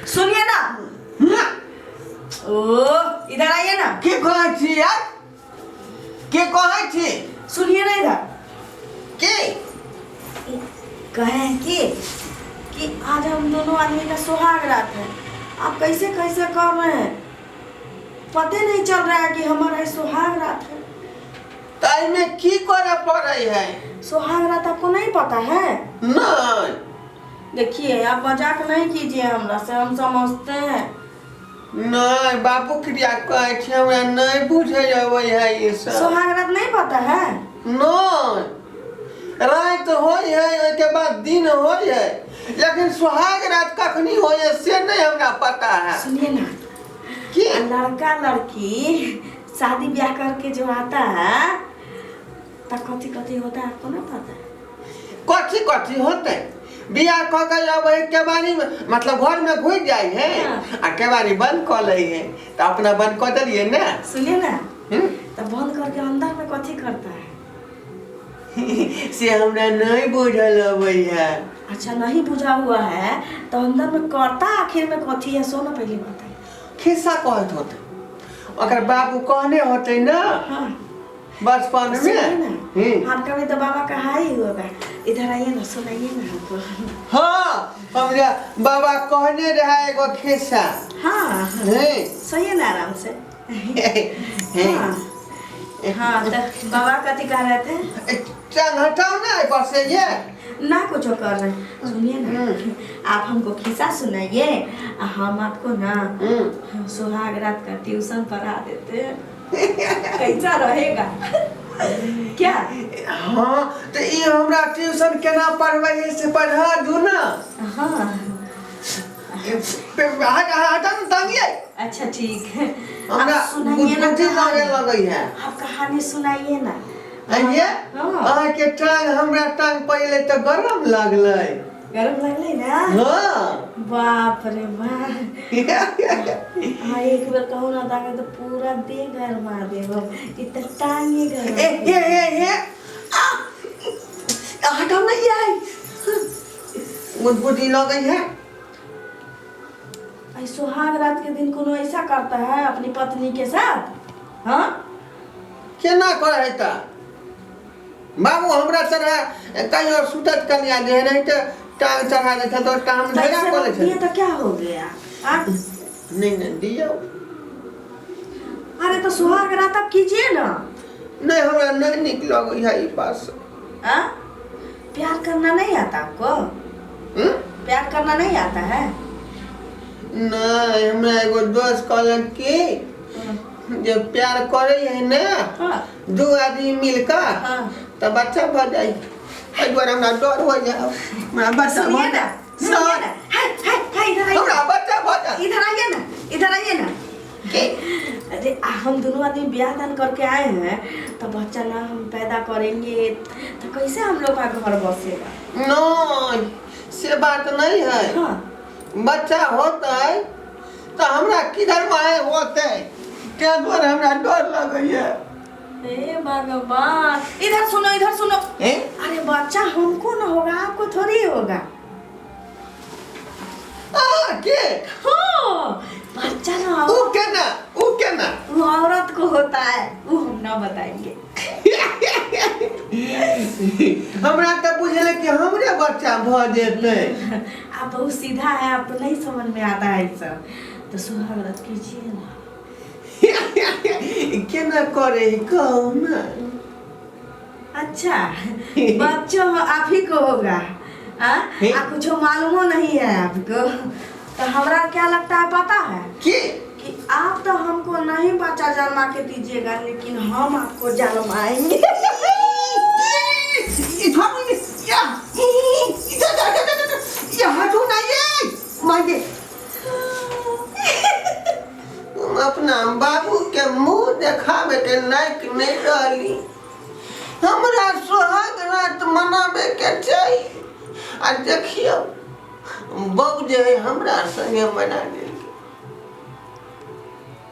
सुनिए ना। ओ इधर आइए ना। के कहै छी यार? के कहै छी? सुनिए ना इधर। के कहे हैं कि आज हम दोनों आदमी का सुहाग रात है। आप कैसे कैसे कर रहे हैं? पता नहीं चल रहा है कि हमारा सुहाग रात है। ताई में की करे पड़े है? सुहाग रात आपको नहीं पता है? नहीं। देखिए आप मजाक नहीं कीजिए हमरा से, हम समझते हैं। नहीं बाबू क्रिया कहै छी, हमरा नहीं बुझे आवे है ये सब। सुहाग रात नहीं पता है? नहीं। रात होय है के बाद दिन होय है, लेकिन सुहाग रात कखनी होय है से नहीं हमरा पता है। सुनिए ना कि लड़का लड़की शादी ब्याह करके जो आता है तब कथी कथी होता है आपको ना पता है? कथी कथी होते? बियाह कह के अब केवाड़ी में मतलब घर में घुस जाए है। हाँ। आ केवाड़ी बंद कर ले है तो अपना बंद कर दिए ना। सुनिए ना तब बंद करके अंदर में कथी करता है? से हमरा नहीं बुझल अबै है। अच्छा नहीं बुझा हुआ है तो अंदर में करता आखिर में कथी है सो ना पहले बताइए। खिस्सा कहत होते अगर बाबू कहने होते ना। हाँ बचपन में आपका भी तो बाबा कहा ही होगा। इधर आइए ना सुनाइए ना हमको। हाँ हमरा बाबा कहने रहा एगो खिस्सा। हाँ सही है ना आराम से। हाँ हाँ तो बाबा कथी कह रहे थे? चल हटाओ ना बस ये ना कुछ कर रहे। सुनिए ना आप हमको खिस्सा सुनाइए, हम आपको ना सुहाग रात का ट्यूशन पढ़ा देते हैं। कैसा रहेगा? क्या? हाँ तो ये हमरा ट्यूशन केना पढ़बै से पढ़ा दू ना। हाँ हटा न तंगिए। अच्छा ठीक है हमरा आप सुनाइए ना लगे लगे है। आप कहानी सुनाइए ना। आइए हाँ के टांग हमरा टांग पहले तो गरम लगले। गरम लगले ना? हाँ बाप रे बाप। हाँ एक बार कहूँ ना ताकि तो पूरा देह गरमा देगा। इतना टांगे गरम। ए हटाओ ना ये बुद्धि लगे है। सुहाग रात के दिन कोनो ऐसा करता है अपनी पत्नी के साथ? हाँ केना करे ता बाबू हमरा तरह कहीं और सुतत कन्या दे नहीं तो टांग चढ़ा देता तो काम ढेरा करे छे। ये तो क्या हो गया? नहीं दियो। अरे तो सुहाग रात आप कीजिए ना। नहीं हमरा नहीं निक लगे है ई पास। हाँ प्यार करना नहीं आता आपको? प्यार करना नहीं आता है? नहीं हमरा एगो दोस्त कहलन कि जब प्यार करे है ना हाँ। दो आदमी मिलकर हाँ। तो बच्चा भ जाए। एक बार हमरा डर हो जाए हमरा बच्चा भ सुनिए ना जाए। हाय इधर आइए। हमरा बच्चा भ जाए। इधर आइए ना। अरे हम दोनों आदमी ब्याह दान करके आए हैं तो बच्चा ना हम पैदा करेंगे तो कैसे हम लोग का घर बसेगा? नहीं से बात नहीं है। हाँ। बच्चा होता है तो हमरा किधर माए होते क्या द्वारा हमरा डर लगे है। हे भगवान इधर सुनो अरे बच्चा हमको ना होगा आपको थोड़ी होगा। के हाँ बच्चा ना वो केना वो औरत को होता है, वो हम ना बताएंगे। हमरा तो बुझले कि हमरे बच्चा भ जेते। आप बहुत सीधा है, आपको नहीं समझ में आता है सब। तो सुहाग रात कीजिए ना। केना करे कहू ना। अच्छा बच्चों आप ही को होगा? कुछ मालूम नहीं है आपको? तो हमरा क्या लगता है पता है कि आप तो हमको नहीं बच्चा जन्मा के दीजिएगा लेकिन हम आपको जन्माएंगे। अपना बाबू के मुंह देखावे के लायक नहीं रहली। हमरा सुहाग रात मनावे के चाहिए। आ देखियो बब जे है हमरा संगे मना दे।